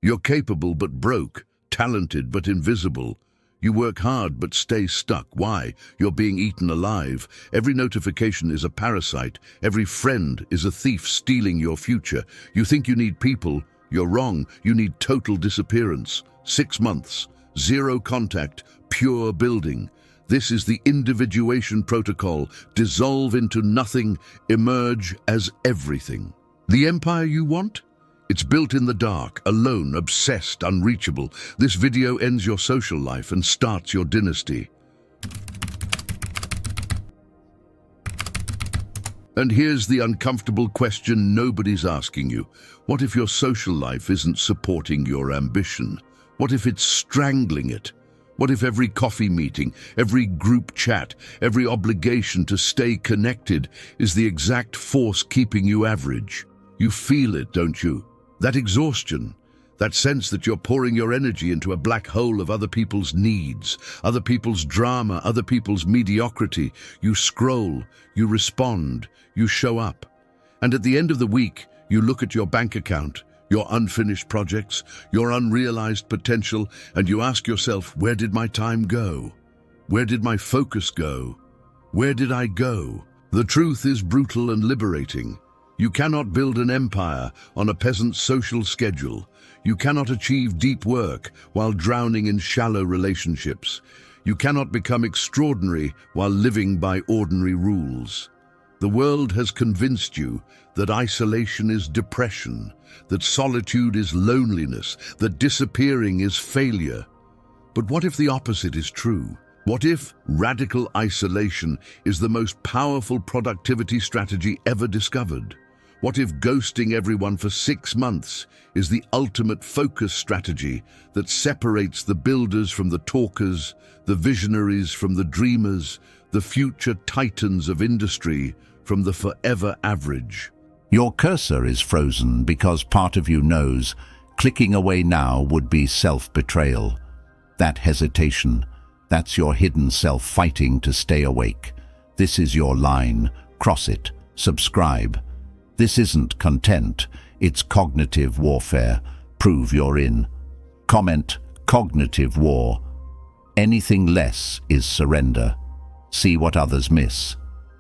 You're capable but broke, talented but invisible. You work hard but stay stuck. Why? You're being eaten alive. Every notification is a parasite. Every friend is a thief stealing your future. You think you need people. You're wrong. You need total disappearance. 6 months. Zero contact. Pure building. This is the Individuation Protocol. Dissolve into nothing. Emerge as everything. The empire you want? It's built in the dark, alone, obsessed, unreachable. This video ends your social life and starts your dynasty. And here's the uncomfortable question nobody's asking you. What if your social life isn't supporting your ambition? What if it's strangling it? What if every coffee meeting, every group chat, every obligation to stay connected is the exact force keeping you average? You feel it, don't you? That exhaustion, that sense that you're pouring your energy into a black hole of other people's needs, other people's drama, other people's mediocrity. You scroll, you respond, you show up. And at the end of the week, you look at your bank account, your unfinished projects, your unrealized potential, and you ask yourself, where did my time go? Where did my focus go? Where did I go? The truth is brutal and liberating. You cannot build an empire on a peasant's social schedule. You cannot achieve deep work while drowning in shallow relationships. You cannot become extraordinary while living by ordinary rules. The world has convinced you that isolation is depression, that solitude is loneliness, that disappearing is failure. But what if the opposite is true? What if radical isolation is the most powerful productivity strategy ever discovered? What if ghosting everyone for 6 months is the ultimate focus strategy that separates the builders from the talkers, the visionaries from the dreamers, the future titans of industry from the forever average? Your cursor is frozen because part of you knows clicking away now would be self-betrayal. That hesitation, that's your hidden self fighting to stay awake. This is your line. Cross it. Subscribe. This isn't content, it's cognitive warfare. Prove you're in. Comment, cognitive war. Anything less is surrender. See what others miss.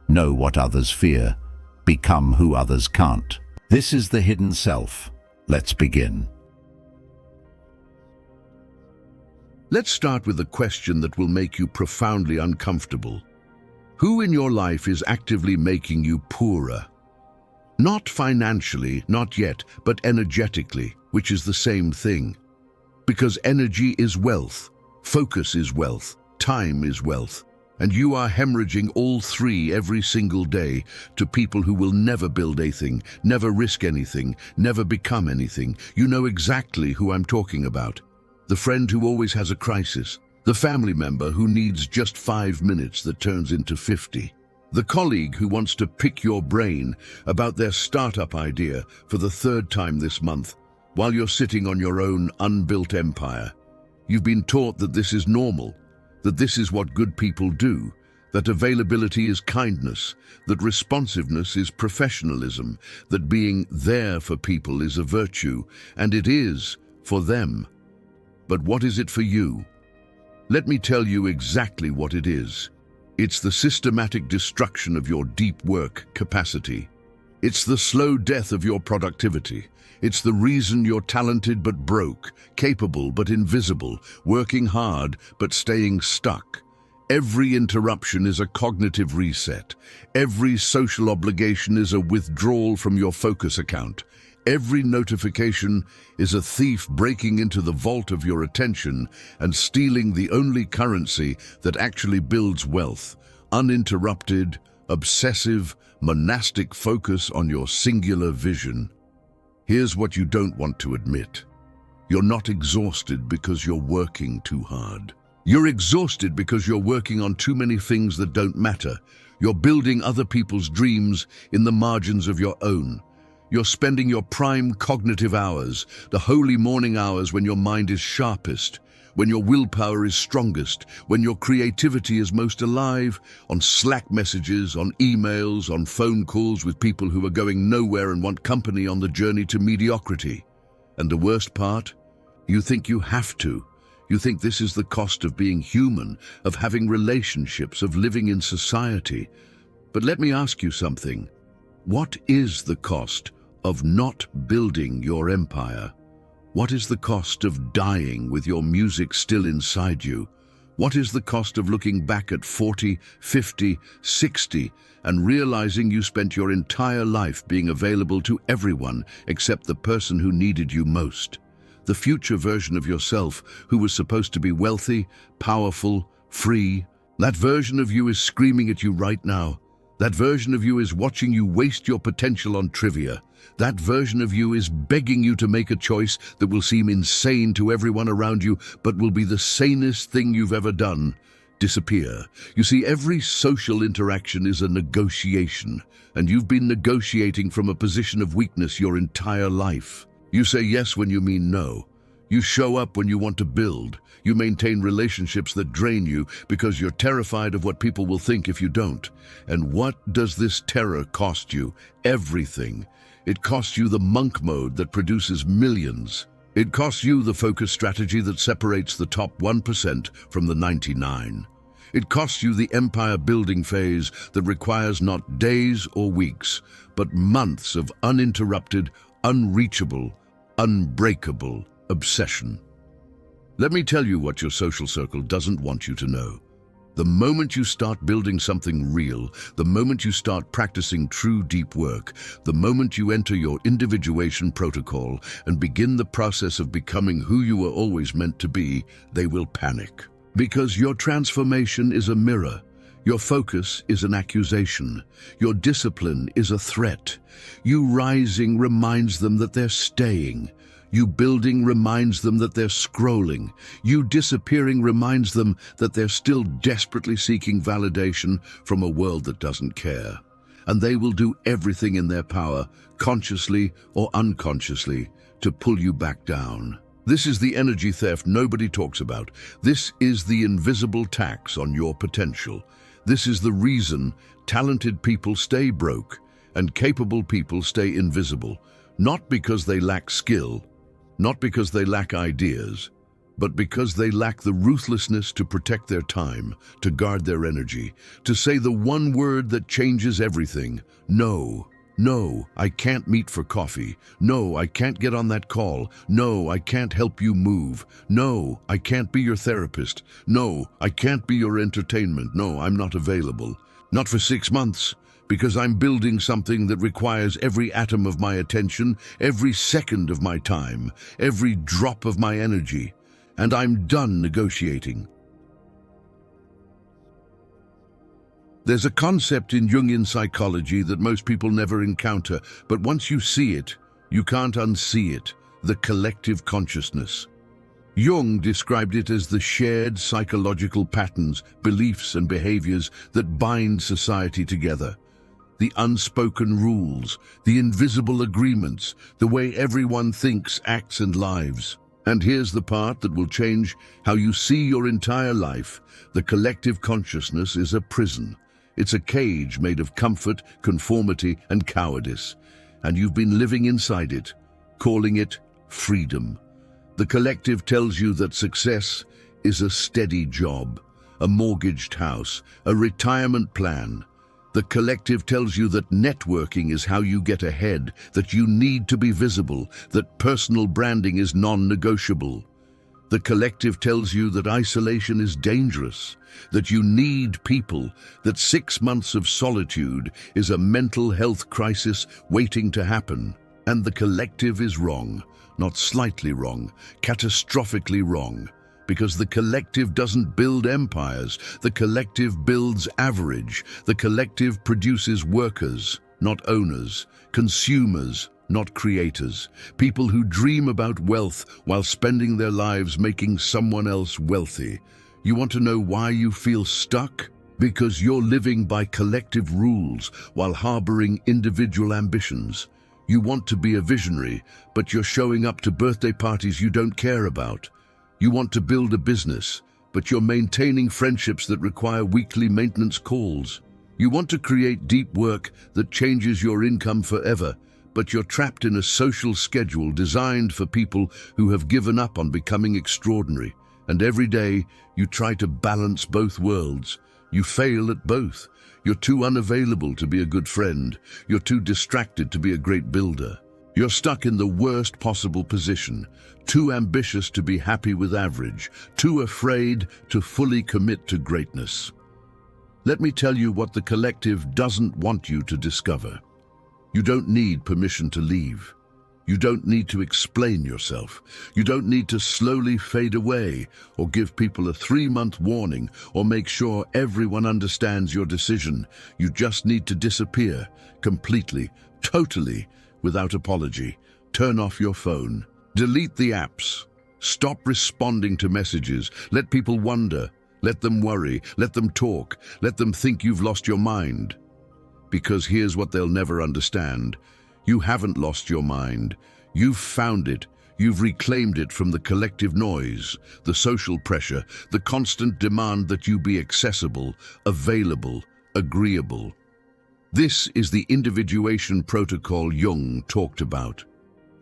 Know what others fear. Become who others can't. This is the hidden self. Let's begin. Let's start with a question that will make you profoundly uncomfortable. Who in your life is actively making you poorer? Not financially, not yet, but energetically, which is the same thing. Because energy is wealth, focus is wealth, time is wealth, and you are hemorrhaging all three every single day to people who will never build anything, never risk anything, never become anything. You know exactly who I'm talking about. The friend who always has a crisis, the family member who needs just 5 minutes that turns into 50. The colleague who wants to pick your brain about their startup idea for the 3rd time this month, while you're sitting on your own unbuilt empire. You've been taught that this is normal, that this is what good people do, that availability is kindness, that responsiveness is professionalism, that being there for people is a virtue, and it is for them. But what is it for you? Let me tell you exactly what it is. It's the systematic destruction of your deep work capacity. It's the slow death of your productivity. It's the reason you're talented but broke, capable but invisible, working hard but staying stuck. Every interruption is a cognitive reset. Every social obligation is a withdrawal from your focus account. Every notification is a thief breaking into the vault of your attention and stealing the only currency that actually builds wealth. Uninterrupted, obsessive, monastic focus on your singular vision. Here's what you don't want to admit. You're not exhausted because you're working too hard. You're exhausted because you're working on too many things that don't matter. You're building other people's dreams in the margins of your own. You're spending your prime cognitive hours, the holy morning hours when your mind is sharpest, when your willpower is strongest, when your creativity is most alive, on Slack messages, on emails, on phone calls with people who are going nowhere and want company on the journey to mediocrity. And the worst part? You think you have to. You think this is the cost of being human, of having relationships, of living in society. But let me ask you something. What is the cost of not building your empire? What is the cost of dying with your music still inside you? What is the cost of looking back at 40, 50, 60 and realizing you spent your entire life being available to everyone except the person who needed you most? The future version of yourself who was supposed to be wealthy, powerful, free. That version of you is screaming at you right now. That version of you is watching you waste your potential on trivia. That version of you is begging you to make a choice that will seem insane to everyone around you, but will be the sanest thing you've ever done. Disappear. You see, every social interaction is a negotiation, and you've been negotiating from a position of weakness your entire life. You say yes when you mean no. You show up when you want to build. You maintain relationships that drain you because you're terrified of what people will think if you don't. And what does this terror cost you? Everything. It costs you the monk mode that produces millions. It costs you the focus strategy that separates the top 1% from the 99. It costs you the empire building phase that requires not days or weeks, but months of uninterrupted, unreachable, unbreakable obsession. Let me tell you what your social circle doesn't want you to know. The moment you start building something real, the moment you start practicing true deep work, the moment you enter your individuation protocol and begin the process of becoming who you were always meant to be, they will panic. Because your transformation is a mirror. Your focus is an accusation. Your discipline is a threat. You rising reminds them that they're staying. You building reminds them that they're scrolling. You disappearing reminds them that they're still desperately seeking validation from a world that doesn't care. And they will do everything in their power, consciously or unconsciously, to pull you back down. This is the energy theft nobody talks about. This is the invisible tax on your potential. This is the reason talented people stay broke and capable people stay invisible, not because they lack skill, not because they lack ideas, but because they lack the ruthlessness to protect their time, to guard their energy, to say the one word that changes everything: no. No, I can't meet for coffee. No, I can't get on that call. No, I can't help you move. No, I can't be your therapist. No, I can't be your entertainment. No, I'm not available. Not for 6 months, because I'm building something that requires every atom of my attention, every second of my time, every drop of my energy. And I'm done negotiating. There's a concept in Jungian psychology that most people never encounter, but once you see it, you can't unsee it: the collective consciousness. Jung described it as the shared psychological patterns, beliefs, and behaviors that bind society together. The unspoken rules, the invisible agreements, the way everyone thinks, acts, and lives. And here's the part that will change how you see your entire life. The collective consciousness is a prison. It's a cage made of comfort, conformity, and cowardice. And you've been living inside it, calling it freedom. The collective tells you that success is a steady job, a mortgaged house, a retirement plan. The collective tells you that networking is how you get ahead, that you need to be visible, that personal branding is non-negotiable. The collective tells you that isolation is dangerous, that you need people, that 6 months of solitude is a mental health crisis waiting to happen. And the collective is wrong, not slightly wrong, catastrophically wrong. Because the collective doesn't build empires. The collective builds average. The collective produces workers, not owners, consumers, not creators, people who dream about wealth while spending their lives making someone else wealthy. You want to know why you feel stuck? Because you're living by collective rules while harboring individual ambitions. You want to be a visionary, but you're showing up to birthday parties you don't care about. You want to build a business, but you're maintaining friendships that require weekly maintenance calls. You want to create deep work that changes your income forever, but you're trapped in a social schedule designed for people who have given up on becoming extraordinary. And every day, you try to balance both worlds. You fail at both. You're too unavailable to be a good friend. You're too distracted to be a great builder. You're stuck in the worst possible position, too ambitious to be happy with average, too afraid to fully commit to greatness. Let me tell you what the collective doesn't want you to discover. You don't need permission to leave. You don't need to explain yourself. You don't need to slowly fade away or give people a 3-month warning or make sure everyone understands your decision. You just need to disappear completely, totally, without apology. Turn off your phone. Delete the apps. Stop responding to messages. Let people wonder. Let them worry. Let them talk. Let them think you've lost your mind. Because here's what they'll never understand. You haven't lost your mind. You've found it. You've reclaimed it from the collective noise, the social pressure, the constant demand that you be accessible, available, agreeable. This is the Individuation Protocol Jung talked about.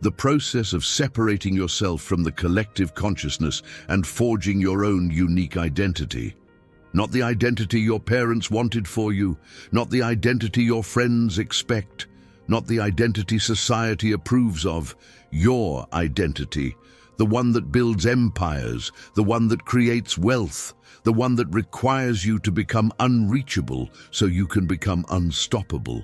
The process of separating yourself from the collective consciousness and forging your own unique identity. Not the identity your parents wanted for you, not the identity your friends expect, not the identity society approves of, your identity, the one that builds empires, the one that creates wealth, the one that requires you to become unreachable so you can become unstoppable.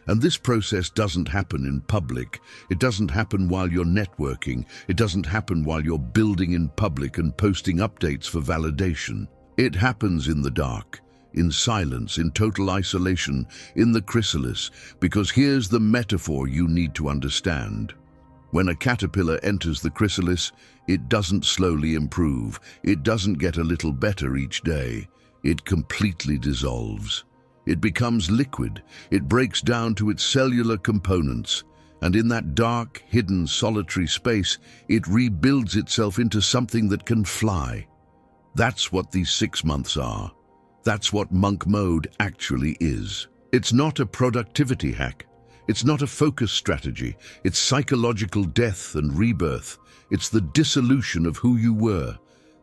And this process doesn't happen in public. It doesn't happen while you're networking. It doesn't happen while you're building in public and posting updates for validation. It happens in the dark, in silence, in total isolation, in the chrysalis, because here's the metaphor you need to understand. When a caterpillar enters the chrysalis, it doesn't slowly improve. It doesn't get a little better each day. It completely dissolves. It becomes liquid. It breaks down to its cellular components. And in that dark, hidden, solitary space, it rebuilds itself into something that can fly. That's what these 6 months are. That's what monk mode actually is. It's not a productivity hack. It's not a focus strategy. It's psychological death and rebirth. It's the dissolution of who you were,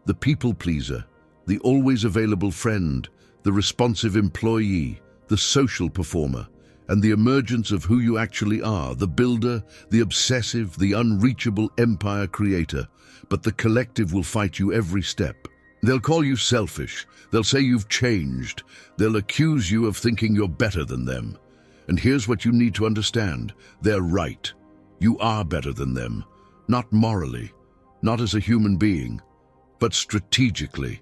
the people pleaser, the always available friend, the responsive employee, the social performer, and the emergence of who you actually are, the builder, the obsessive, the unreachable empire creator. But the collective will fight you every step. They'll call you selfish. They'll say you've changed. They'll accuse you of thinking you're better than them. And here's what you need to understand. They're right. You are better than them. Not morally, not as a human being, but strategically.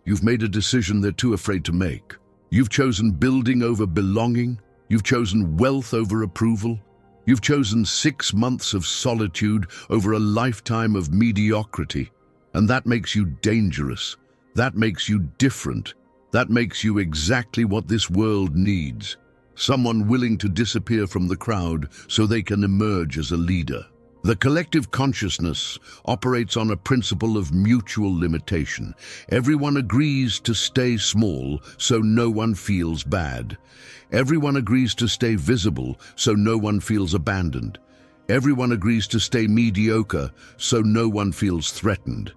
You've made a decision they're too afraid to make. You've chosen building over belonging. You've chosen wealth over approval. You've chosen 6 months of solitude over a lifetime of mediocrity. And that makes you dangerous. That makes you different. That makes you exactly what this world needs. Someone willing to disappear from the crowd so they can emerge as a leader. The collective consciousness operates on a principle of mutual limitation. Everyone agrees to stay small so no one feels bad. Everyone agrees to stay visible so no one feels abandoned. Everyone agrees to stay mediocre so no one feels threatened.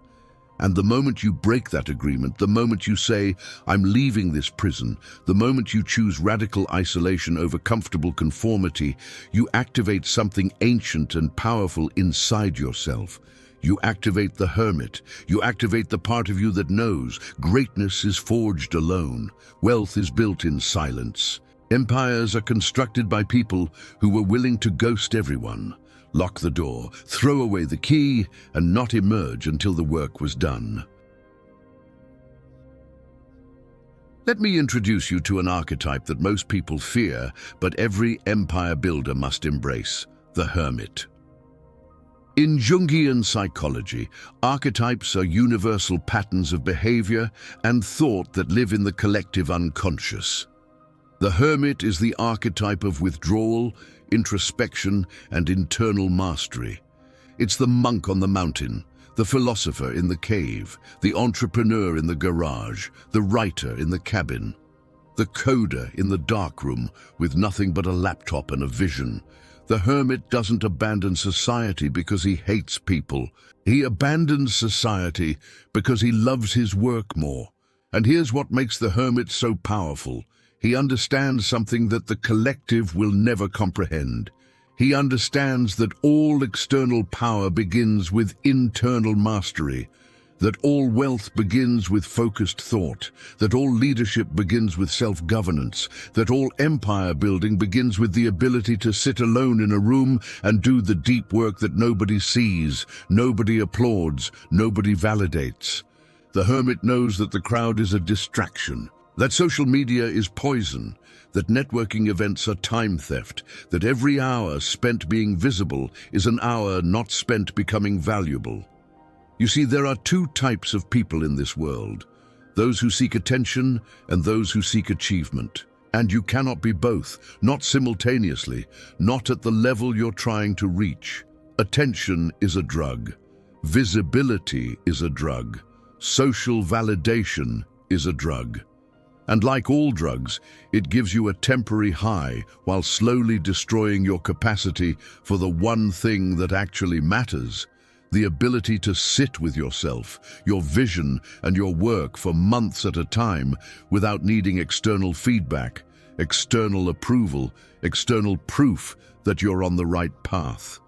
And the moment you break that agreement, the moment you say, I'm leaving this prison, the moment you choose radical isolation over comfortable conformity, you activate something ancient and powerful inside yourself. You activate the hermit. You activate the part of you that knows greatness is forged alone. Wealth is built in silence. Empires are constructed by people who were willing to ghost everyone. Lock the door, throw away the key, and not emerge until the work was done. Let me introduce you to an archetype that most people fear, but every empire builder must embrace: the hermit. In Jungian psychology, archetypes are universal patterns of behavior and thought that live in the collective unconscious. The hermit is the archetype of withdrawal, introspection, and internal mastery. It's the monk on the mountain, the philosopher in the cave, the entrepreneur in the garage, the writer in the cabin, the coder in the darkroom with nothing but a laptop and a vision, The hermit doesn't abandon society because he hates people. He abandons society because he loves his work more. And here's what makes the hermit so powerful. He understands something that the collective will never comprehend. He understands that all external power begins with internal mastery, that all wealth begins with focused thought, that all leadership begins with self-governance, that all empire building begins with the ability to sit alone in a room and do the deep work that nobody sees, nobody applauds, nobody validates. The hermit knows that the crowd is a distraction, that social media is poison, that networking events are time theft, that every hour spent being visible is an hour not spent becoming valuable. You see, there are two types of people in this world, those who seek attention and those who seek achievement. And you cannot be both, not simultaneously, not at the level you're trying to reach. Attention is a drug. Visibility is a drug. Social validation is a drug. And like all drugs, it gives you a temporary high while slowly destroying your capacity for the one thing that actually matters. The ability to sit with yourself, your vision, and your work for months at a time without needing external feedback, external approval, external proof that you're on the right path.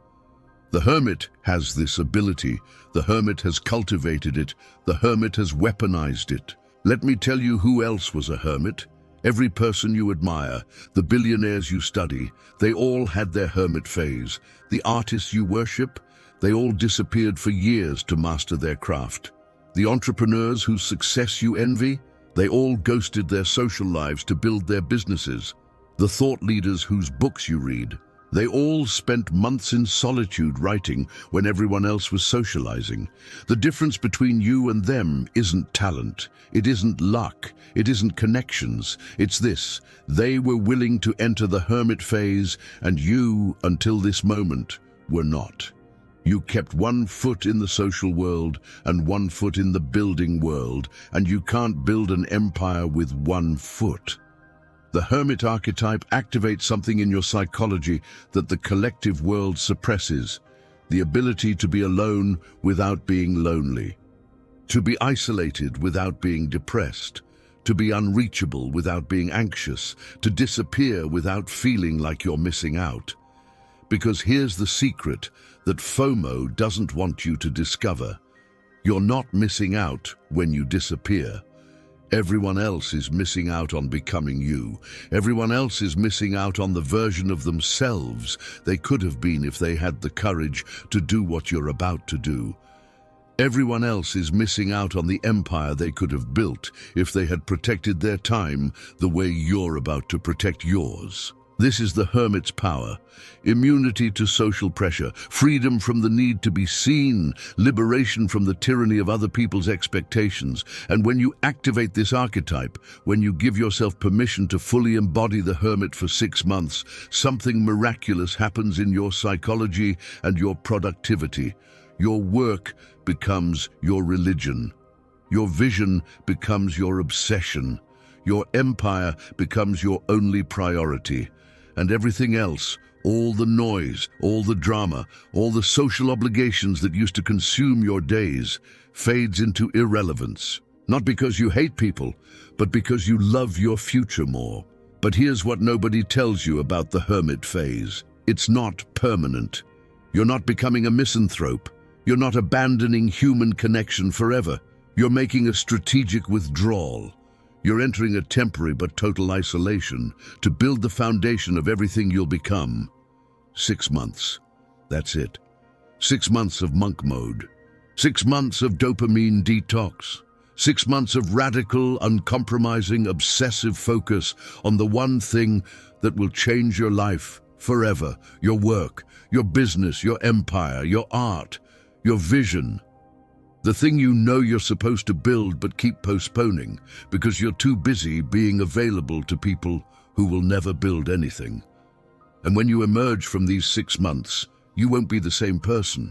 The hermit has this ability. The hermit has cultivated it. The hermit has weaponized it. Let me tell you who else was a hermit. Every person you admire, the billionaires you study, they all had their hermit phase. The artists you worship, they all disappeared for years to master their craft. The entrepreneurs whose success you envy, they all ghosted their social lives to build their businesses. The thought leaders whose books you read, they all spent months in solitude writing when everyone else was socializing. The difference between you and them isn't talent, it isn't luck, it isn't connections. It's this: they were willing to enter the hermit phase, and you, until this moment, were not. You kept one foot in the social world and one foot in the building world, and you can't build an empire with one foot. The hermit archetype activates something in your psychology that the collective world suppresses: the ability to be alone without being lonely, to be isolated without being depressed, to be unreachable without being anxious, to disappear without feeling like you're missing out. Because here's the secret that FOMO doesn't want you to discover. You're not missing out when you disappear. Everyone else is missing out on becoming you. Everyone else is missing out on the version of themselves they could have been if they had the courage to do what you're about to do. Everyone else is missing out on the empire they could have built if they had protected their time the way you're about to protect yours. This is the hermit's power: immunity to social pressure, freedom from the need to be seen, liberation from the tyranny of other people's expectations. And when you activate this archetype, when you give yourself permission to fully embody the hermit for 6 months, something miraculous happens in your psychology and your productivity. Your work becomes your religion. Your vision becomes your obsession. Your empire becomes your only priority. And everything else, all the noise, all the drama, all the social obligations that used to consume your days, fades into irrelevance. Not because you hate people, but because you love your future more. But here's what nobody tells you about the hermit phase: it's not permanent. You're not becoming a misanthrope. You're not abandoning human connection forever. You're making a strategic withdrawal. You're entering a temporary but total isolation to build the foundation of everything you'll become. 6 months. That's it. 6 months of monk mode. 6 months of dopamine detox. 6 months of radical, uncompromising, obsessive focus on the one thing that will change your life forever: your work, your business, your empire, your art, your vision. The thing you know you're supposed to build but keep postponing because you're too busy being available to people who will never build anything. And when you emerge from these 6 months, you won't be the same person.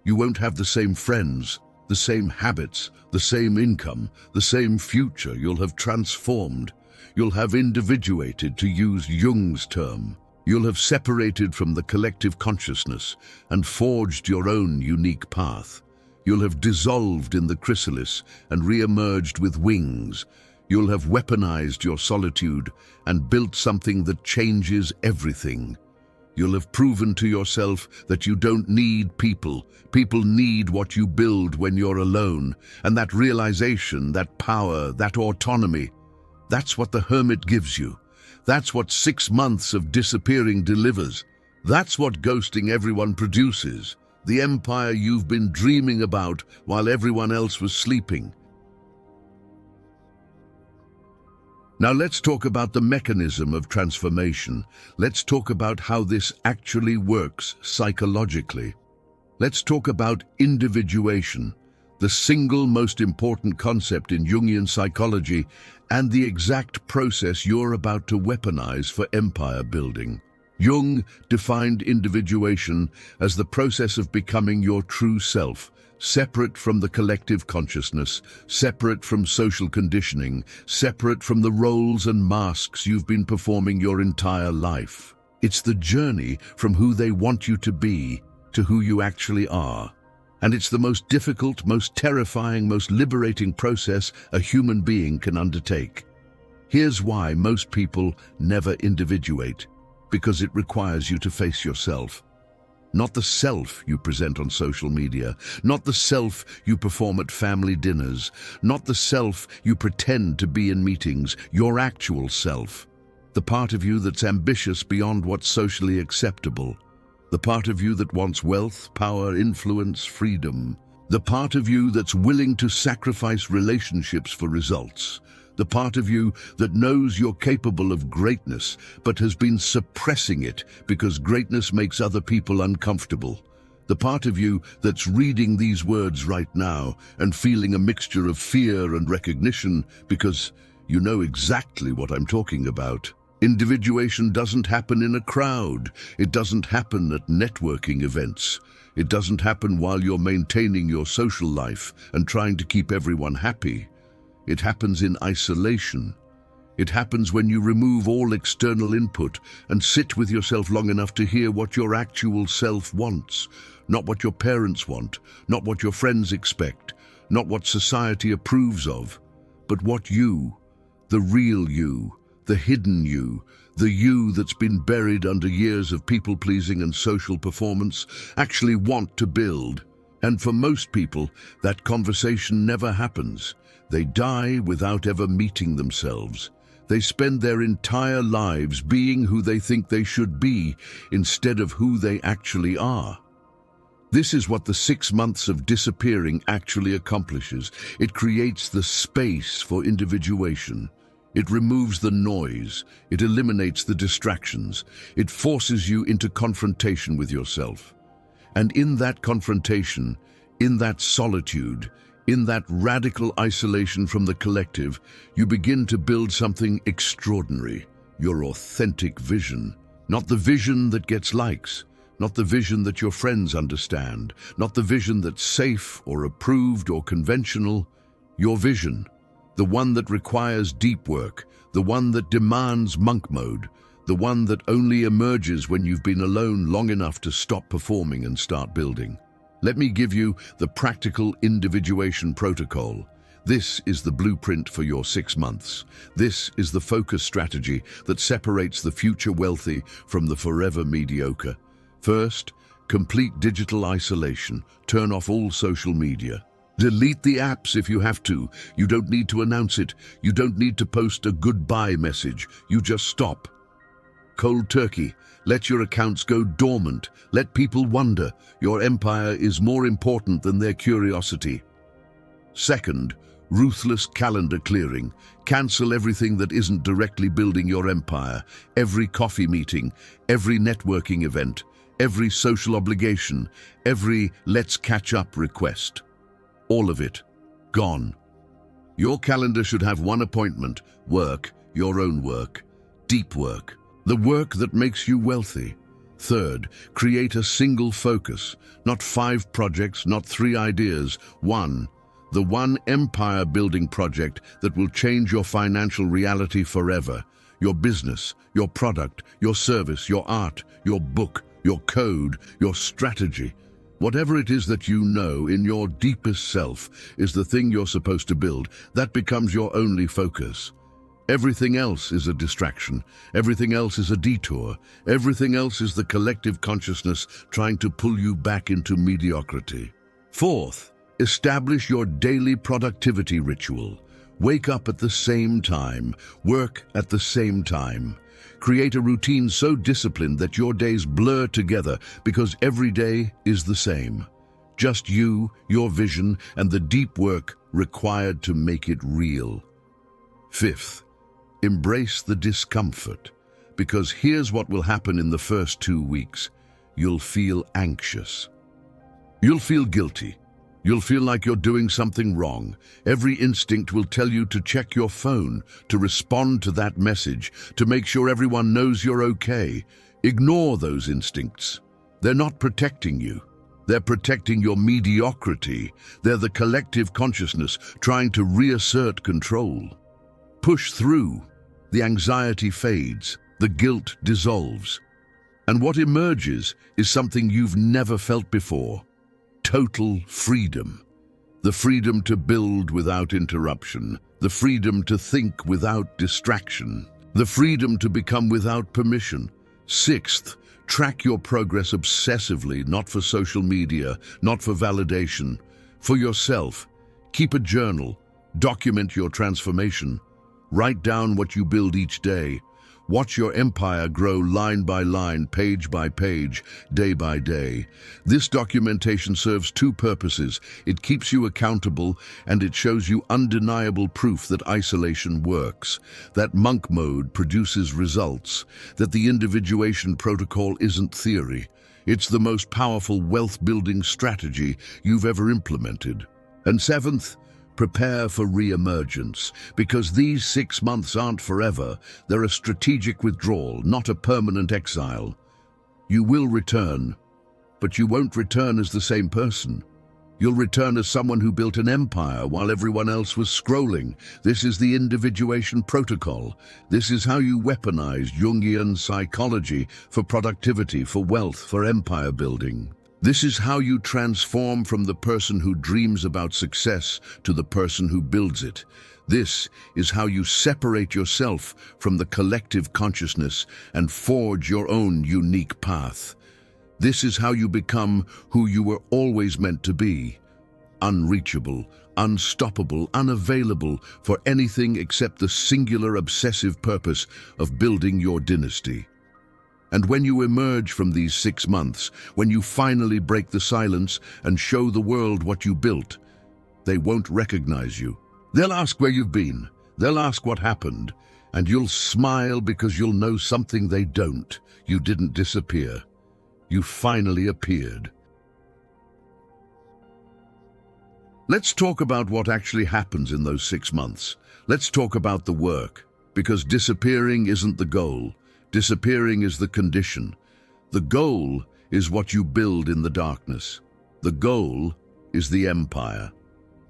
You won't have the same friends, the same habits, the same income, the same future. You'll have transformed. You'll have individuated, to use Jung's term. You'll have separated from the collective consciousness and forged your own unique path. You'll have dissolved in the chrysalis and re-emerged with wings. You'll have weaponized your solitude and built something that changes everything. You'll have proven to yourself that you don't need people. People need what you build when you're alone. And that realization, that power, that autonomy, that's what the Hermit gives you. That's what 6 months of disappearing delivers. That's what ghosting everyone produces. The empire you've been dreaming about while everyone else was sleeping. Now let's talk about the mechanism of transformation. Let's talk about how this actually works psychologically. Let's talk about individuation, the single most important concept in Jungian psychology and the exact process you're about to weaponize for empire building. Jung defined individuation as the process of becoming your true self, separate from the collective consciousness, separate from social conditioning, separate from the roles and masks you've been performing your entire life. It's the journey from who they want you to be to who you actually are. And it's the most difficult, most terrifying, most liberating process a human being can undertake. Here's why most people never individuate. Because it requires you to face yourself. Not the self you present on social media, not the self you perform at family dinners, not the self you pretend to be in meetings, your actual self. The part of you that's ambitious beyond what's socially acceptable. The part of you that wants wealth, power, influence, freedom. The part of you that's willing to sacrifice relationships for results. The part of you that knows you're capable of greatness, but has been suppressing it because greatness makes other people uncomfortable. The part of you that's reading these words right now and feeling a mixture of fear and recognition because you know exactly what I'm talking about. Individuation doesn't happen in a crowd. It doesn't happen at networking events. It doesn't happen while you're maintaining your social life and trying to keep everyone happy. It happens in isolation. It happens when you remove all external input and sit with yourself long enough to hear what your actual self wants, not what your parents want, not what your friends expect, not what society approves of, but what you, the real you, the hidden you, the you that's been buried under years of people-pleasing and social performance, actually want to build. And for most people, that conversation never happens. They die without ever meeting themselves. They spend their entire lives being who they think they should be instead of who they actually are. This is what the 6 months of disappearing actually accomplishes. It creates the space for individuation. It removes the noise. It eliminates the distractions. It forces you into confrontation with yourself. And in that confrontation, in that solitude, in that radical isolation from the collective, you begin to build something extraordinary, your authentic vision. Not the vision that gets likes, not the vision that your friends understand, not the vision that's safe or approved or conventional. Your vision, the one that requires deep work, the one that demands monk mode, the one that only emerges when you've been alone long enough to stop performing and start building. Let me give you the practical individuation protocol. This is the blueprint for your 6 months. This is the focus strategy that separates the future wealthy from the forever mediocre. First, complete digital isolation. Turn off all social media. Delete the apps if you have to. You don't need to announce it. You don't need to post a goodbye message. You just stop. Cold turkey. Let your accounts go dormant. Let people wonder. Your empire is more important than their curiosity. Second, ruthless calendar clearing. Cancel everything that isn't directly building your empire. Every coffee meeting, every networking event, every social obligation, every let's catch up request. All of it, gone. Your calendar should have one appointment: work, your own work, deep work. The work that makes you wealthy. Third, create a single focus, not 5 projects, not 3 ideas, one. The one empire-building project that will change your financial reality forever. your business, your product, your service, your art, your book, your code, your strategy. Whatever it is that you know in your deepest self is the thing you're supposed to build, that becomes your only focus. Everything else is a distraction. Everything else is a detour. Everything else is the collective consciousness trying to pull you back into mediocrity. Fourth, establish your daily productivity ritual. Wake up at the same time. Work at the same time. Create a routine so disciplined that your days blur together because every day is the same. Just you, your vision, and the deep work required to make it real. Fifth, embrace the discomfort, because here's what will happen in the first 2 weeks. You'll feel anxious. You'll feel guilty. You'll feel like you're doing something wrong. Every instinct will tell you to check your phone, to respond to that message, to make sure everyone knows you're okay. Ignore those instincts. They're not protecting you. They're protecting your mediocrity. They're the collective consciousness trying to reassert control. Push through. The anxiety fades. The guilt dissolves. And what emerges is something you've never felt before. Total freedom. The freedom to build without interruption. The freedom to think without distraction. The freedom to become without permission. Sixth, track your progress obsessively, not for social media, not for validation, for yourself. Keep a journal. Document your transformation. Write down what you build each day. Watch your empire grow line by line, page by page, day by day. This documentation serves two purposes. It keeps you accountable, and it shows you undeniable proof that isolation works, that monk mode produces results, that the individuation protocol isn't theory. It's the most powerful wealth-building strategy you've ever implemented. And seventh, prepare for re-emergence, because these 6 months aren't forever. They're a strategic withdrawal, not a permanent exile. You will return, but you won't return as the same person. You'll return as someone who built an empire while everyone else was scrolling. This is the Individuation Protocol. This is how you weaponize Jungian psychology for productivity, for wealth, for empire building. This is how you transform from the person who dreams about success to the person who builds it. This is how you separate yourself from the collective consciousness and forge your own unique path. This is how you become who you were always meant to be. Unreachable, unstoppable, unavailable for anything except the singular obsessive purpose of building your dynasty. And when you emerge from these 6 months, when you finally break the silence and show the world what you built, they won't recognize you. They'll ask where you've been. They'll ask what happened. And you'll smile because you'll know something they don't. You didn't disappear. You finally appeared. Let's talk about what actually happens in those 6 months. Let's talk about the work, because disappearing isn't the goal. Disappearing is the condition. The goal is what you build in the darkness. The goal is the empire.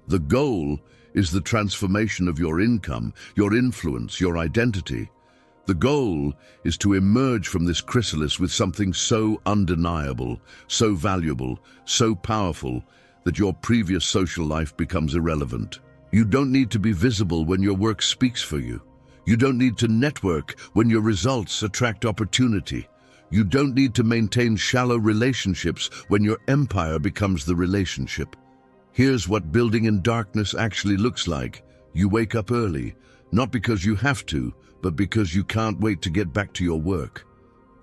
The goal is the transformation of your income, your influence, your identity. The goal is to emerge from this chrysalis with something so undeniable, so valuable, so powerful that your previous social life becomes irrelevant. You don't need to be visible when your work speaks for you. You don't need to network when your results attract opportunity. You don't need to maintain shallow relationships when your empire becomes the relationship. Here's what building in darkness actually looks like. You wake up early, not because you have to, but because you can't wait to get back to your work.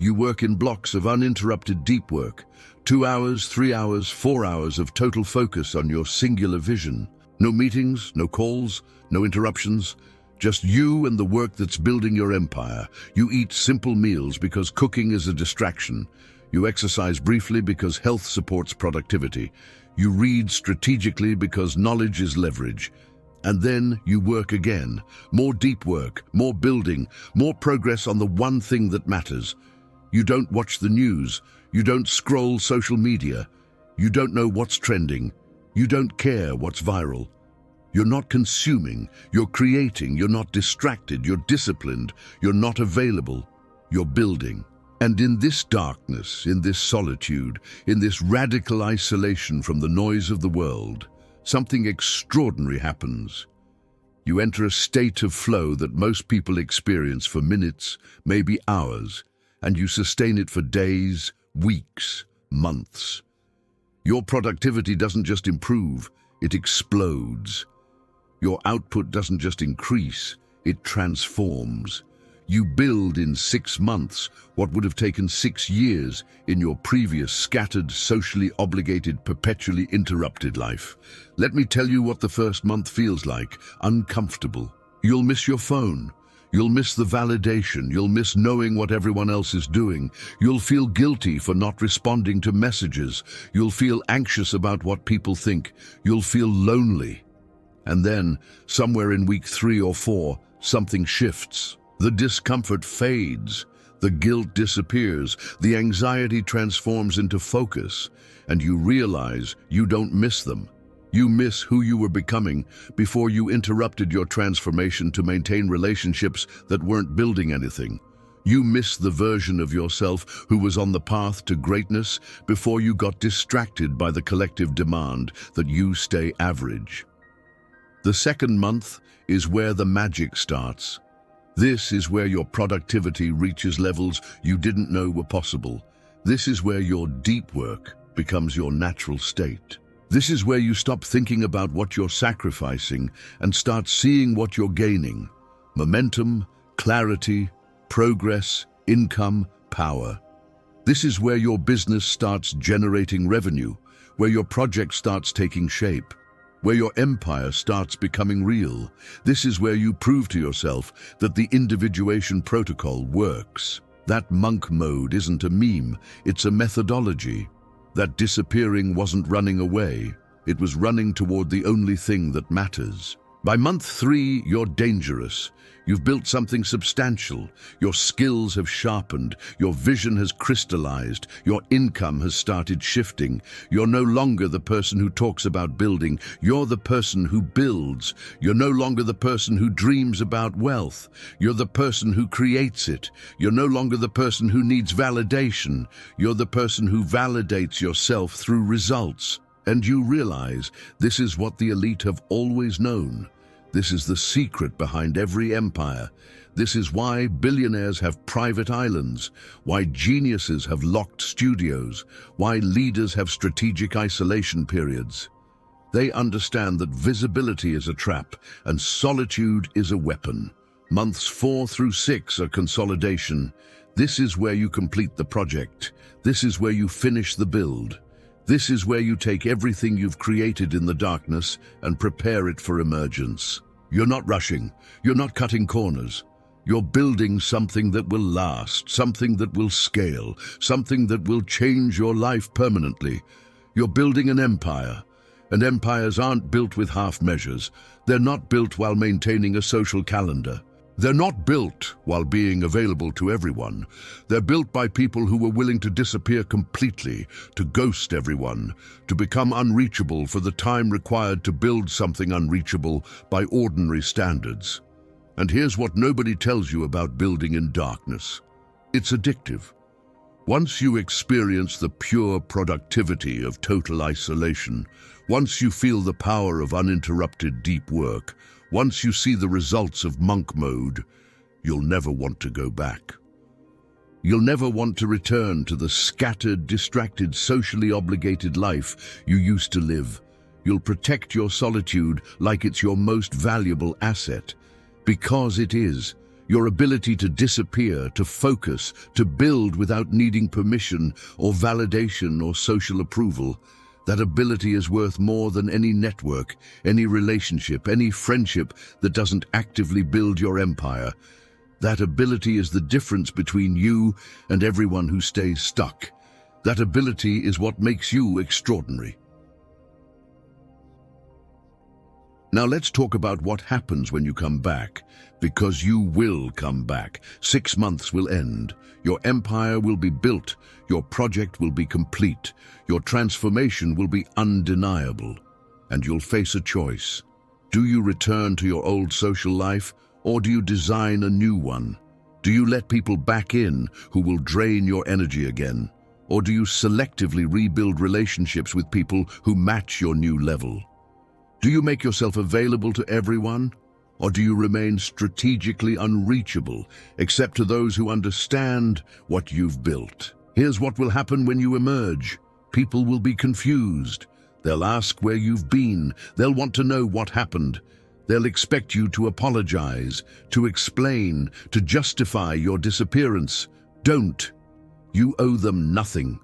You work in blocks of uninterrupted deep work, 2 hours, 3 hours, 4 hours of total focus on your singular vision. No meetings, no calls, no interruptions. Just you and the work that's building your empire. You eat simple meals because cooking is a distraction. You exercise briefly because health supports productivity. You read strategically because knowledge is leverage. And then you work again. More deep work, more building, more progress on the one thing that matters. You don't watch the news. You don't scroll social media. You don't know what's trending. You don't care what's viral. You're not consuming, you're creating, you're not distracted, you're disciplined, you're not available, you're building. And in this darkness, in this solitude, in this radical isolation from the noise of the world, something extraordinary happens. You enter a state of flow that most people experience for minutes, maybe hours, and you sustain it for days, weeks, months. Your productivity doesn't just improve, it explodes. Your output doesn't just increase, it transforms. You build in 6 months what would have taken 6 years in your previous scattered, socially obligated, perpetually interrupted life. Let me tell you what the first month feels like. Uncomfortable. You'll miss your phone. You'll miss the validation. You'll miss knowing what everyone else is doing. You'll feel guilty for not responding to messages. You'll feel anxious about what people think. You'll feel lonely. And then, somewhere in week 3 or 4, something shifts. The discomfort fades, the guilt disappears, the anxiety transforms into focus, and you realize you don't miss them. You miss who you were becoming before you interrupted your transformation to maintain relationships that weren't building anything. You miss the version of yourself who was on the path to greatness before you got distracted by the collective demand that you stay average. The second month is where the magic starts. This is where your productivity reaches levels you didn't know were possible. This is where your deep work becomes your natural state. This is where you stop thinking about what you're sacrificing and start seeing what you're gaining. Momentum, clarity, progress, income, power. This is where your business starts generating revenue, where your project starts taking shape, where your empire starts becoming real. This is where you prove to yourself that the Individuation Protocol works. That monk mode isn't a meme, it's a methodology. That disappearing wasn't running away, it was running toward the only thing that matters. By month 3, you're dangerous. You've built something substantial. Your skills have sharpened. Your vision has crystallized. Your income has started shifting. You're no longer the person who talks about building. You're the person who builds. You're no longer the person who dreams about wealth. You're the person who creates it. You're no longer the person who needs validation. You're the person who validates yourself through results. And you realize this is what the elite have always known. This is the secret behind every empire. This is why billionaires have private islands, why geniuses have locked studios, why leaders have strategic isolation periods. They understand that visibility is a trap and solitude is a weapon. Months 4 through 6 are consolidation. This is where you complete the project. This is where you finish the build. This is where you take everything you've created in the darkness and prepare it for emergence. You're not rushing. You're not cutting corners. You're building something that will last, something that will scale, something that will change your life permanently. You're building an empire, and empires aren't built with half measures. They're not built while maintaining a social calendar. They're not built while being available to everyone. They're built by people who were willing to disappear completely, to ghost everyone, to become unreachable for the time required to build something unreachable by ordinary standards. And here's what nobody tells you about building in darkness. It's addictive. Once you experience the pure productivity of total isolation, once you feel the power of uninterrupted deep work, once you see the results of monk mode, you'll never want to go back. You'll never want to return to the scattered, distracted, socially obligated life you used to live. You'll protect your solitude like it's your most valuable asset, because it is. Your ability to disappear, to focus, to build without needing permission or validation or social approval. That ability is worth more than any network, any relationship, any friendship that doesn't actively build your empire. That ability is the difference between you and everyone who stays stuck. That ability is what makes you extraordinary. Now let's talk about what happens when you come back, because you will come back. 6 months will end. Your empire will be built. Your project will be complete. Your transformation will be undeniable. And you'll face a choice. Do you return to your old social life, or do you design a new one? Do you let people back in who will drain your energy again? Or do you selectively rebuild relationships with people who match your new level? Do you make yourself available to everyone? Or do you remain strategically unreachable, except to those who understand what you've built? Here's what will happen when you emerge. People will be confused. They'll ask where you've been. They'll want to know what happened. They'll expect you to apologize, to explain, to justify your disappearance. Don't. You owe them nothing.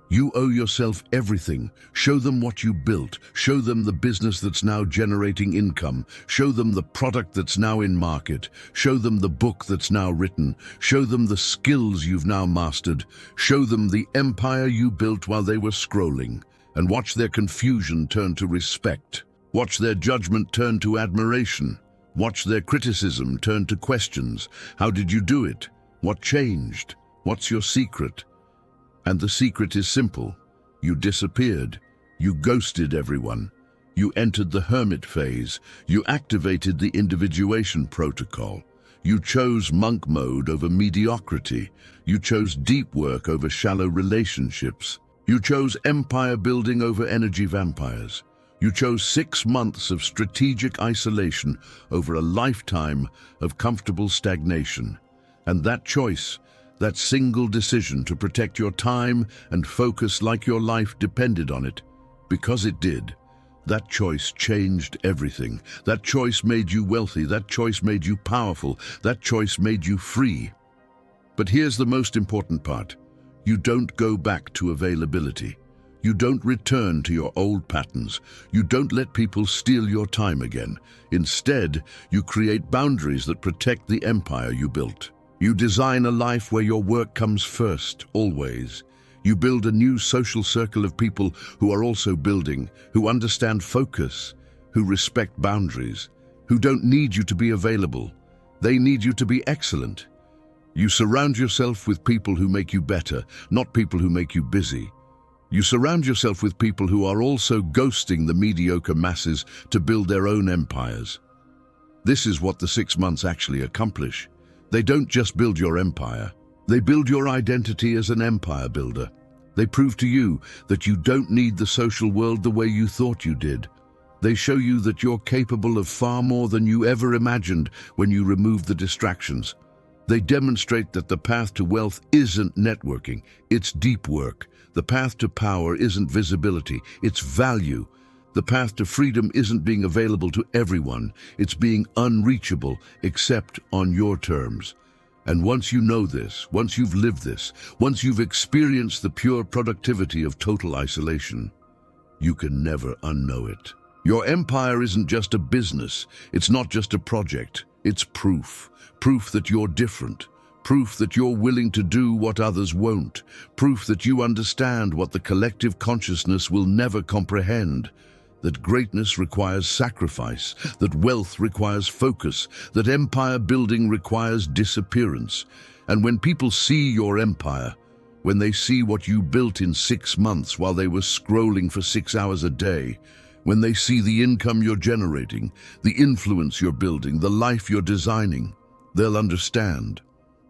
You owe yourself everything. Show them what you built. Show them the business that's now generating income. Show them the product that's now in market. Show them the book that's now written. Show them the skills you've now mastered. Show them the empire you built while they were scrolling. And watch their confusion turn to respect. Watch their judgment turn to admiration. Watch their criticism turn to questions. How did you do it? What changed? What's your secret? And the secret is simple. You disappeared. You ghosted everyone. You entered the hermit phase. You activated the individuation protocol. You chose monk mode over mediocrity. You chose deep work over shallow relationships. You chose empire building over energy vampires. You chose 6 months of strategic isolation over a lifetime of comfortable stagnation. And that choice, that single decision to protect your time and focus like your life depended on it, because it did, that choice changed everything. That choice made you wealthy. That choice made you powerful. That choice made you free. But here's the most important part. You don't go back to availability. You don't return to your old patterns. You don't let people steal your time again. Instead, you create boundaries that protect the empire you built. You design a life where your work comes first, always. You build a new social circle of people who are also building, who understand focus, who respect boundaries, who don't need you to be available. They need you to be excellent. You surround yourself with people who make you better, not people who make you busy. You surround yourself with people who are also ghosting the mediocre masses to build their own empires. This is what the 6 months actually accomplish. They don't just build your empire. They build your identity as an empire builder. They prove to you that you don't need the social world the way you thought you did. They show you that you're capable of far more than you ever imagined when you remove the distractions. They demonstrate that the path to wealth isn't networking, it's deep work. The path to power isn't visibility, it's value. The path to freedom isn't being available to everyone, it's being unreachable except on your terms. And once you know this, once you've lived this, once you've experienced the pure productivity of total isolation, you can never unknow it. Your empire isn't just a business, it's not just a project, it's proof. Proof that you're different. Proof that you're willing to do what others won't. Proof that you understand what the collective consciousness will never comprehend. That greatness requires sacrifice, that wealth requires focus, that empire building requires disappearance. And when people see your empire, when they see what you built in 6 months while they were scrolling for 6 hours a day, when they see the income you're generating, the influence you're building, the life you're designing, they'll understand.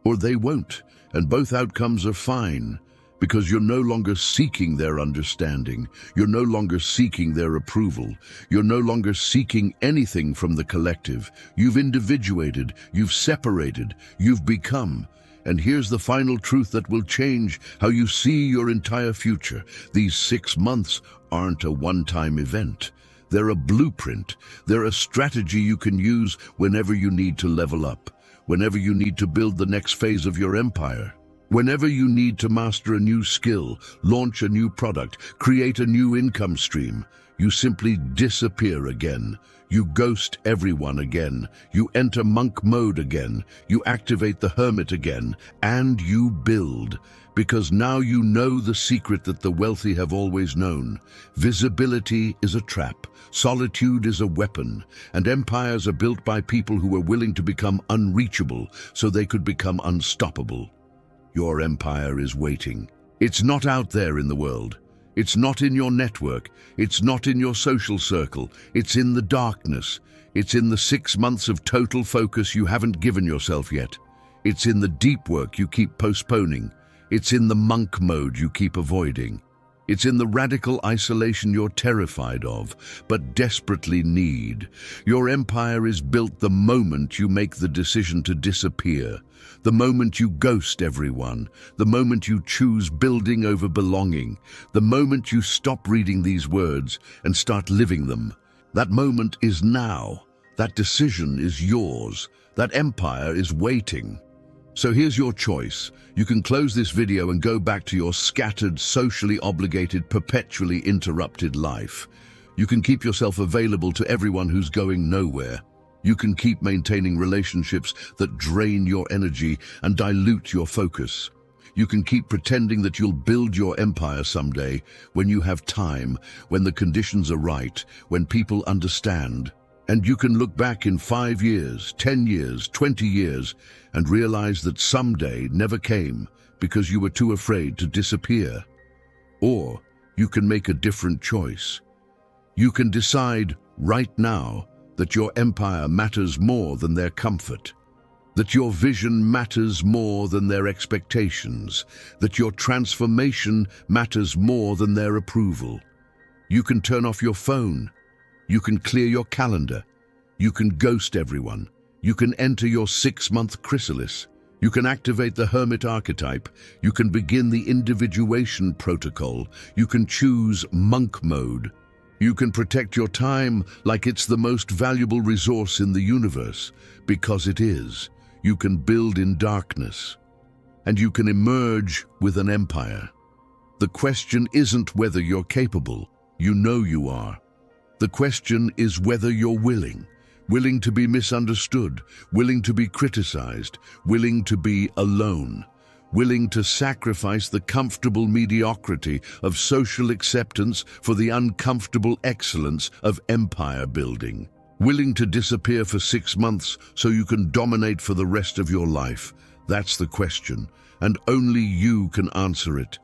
Or they won't, and both outcomes are fine, because you're no longer seeking their understanding. You're no longer seeking their approval. You're no longer seeking anything from the collective. You've individuated, you've separated, you've become. And here's the final truth that will change how you see your entire future. These 6 months aren't a one-time event. They're a blueprint. They're a strategy you can use whenever you need to level up, whenever you need to build the next phase of your empire. Whenever you need to master a new skill, launch a new product, create a new income stream, you simply disappear again. You ghost everyone again. You enter monk mode again. You activate the hermit again. And you build. Because now you know the secret that the wealthy have always known. Visibility is a trap. Solitude is a weapon. And empires are built by people who are willing to become unreachable so they could become unstoppable. Your empire is waiting. It's not out there in the world. It's not in your network. It's not in your social circle. It's in the darkness. It's in the 6 months of total focus you haven't given yourself yet. It's in the deep work you keep postponing. It's in the monk mode you keep avoiding. It's in the radical isolation you're terrified of, but desperately need. Your empire is built the moment you make the decision to disappear, the moment you ghost everyone, the moment you choose building over belonging, the moment you stop reading these words and start living them. That moment is now. That decision is yours. That empire is waiting. So here's your choice. You can close this video and go back to your scattered, socially obligated, perpetually interrupted life. You can keep yourself available to everyone who's going nowhere. You can keep maintaining relationships that drain your energy and dilute your focus. You can keep pretending that you'll build your empire someday when you have time, when the conditions are right, when people understand. And you can look back in 5 years, 10 years, 20 years, and realize that someday never came because you were too afraid to disappear. Or you can make a different choice. You can decide right now that your empire matters more than their comfort, that your vision matters more than their expectations, that your transformation matters more than their approval. You can turn off your phone. You can clear your calendar. You can ghost everyone. You can enter your 6-month chrysalis. You can activate the Hermit archetype. You can begin the Individuation Protocol. You can choose monk mode. You can protect your time like it's the most valuable resource in the universe, because it is. You can build in darkness. And you can emerge with an empire. The question isn't whether you're capable. You know you are. The question is whether you're willing to be misunderstood, willing to be criticized, willing to be alone, willing to sacrifice the comfortable mediocrity of social acceptance for the uncomfortable excellence of empire building, willing to disappear for 6 months so you can dominate for the rest of your life. That's the question, and only you can answer it.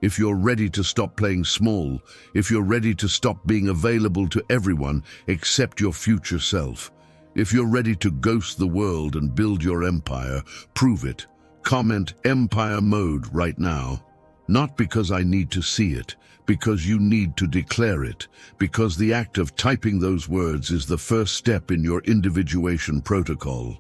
If you're ready to stop playing small, if you're ready to stop being available to everyone except your future self, if you're ready to ghost the world and build your empire, prove it. Comment Empire Mode right now. Not because I need to see it, because you need to declare it, because the act of typing those words is the first step in your individuation protocol.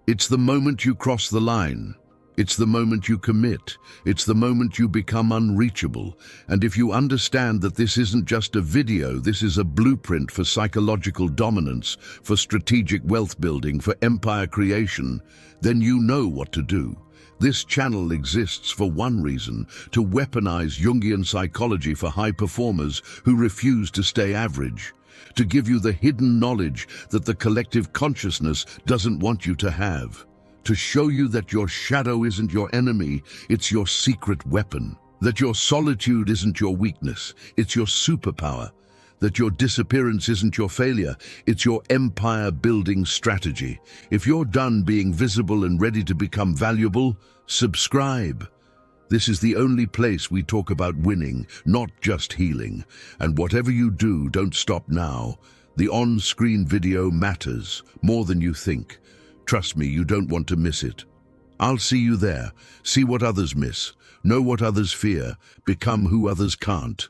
It's the moment you cross the line. It's the moment you commit. It's the moment you become unreachable. And if you understand that this isn't just a video, this is a blueprint for psychological dominance, for strategic wealth building, for empire creation, then you know what to do. This channel exists for one reason: to weaponize Jungian psychology for high performers who refuse to stay average, to give you the hidden knowledge that the collective consciousness doesn't want you to have, to show you that your shadow isn't your enemy, it's your secret weapon, that your solitude isn't your weakness, it's your superpower, that your disappearance isn't your failure, it's your empire-building strategy. If you're done being visible and ready to become valuable, subscribe. This is the only place we talk about winning, not just healing. And whatever you do, don't stop now. The on-screen video matters more than you think. Trust me, you don't want to miss it. I'll see you there. See what others miss. Know what others fear. Become who others can't.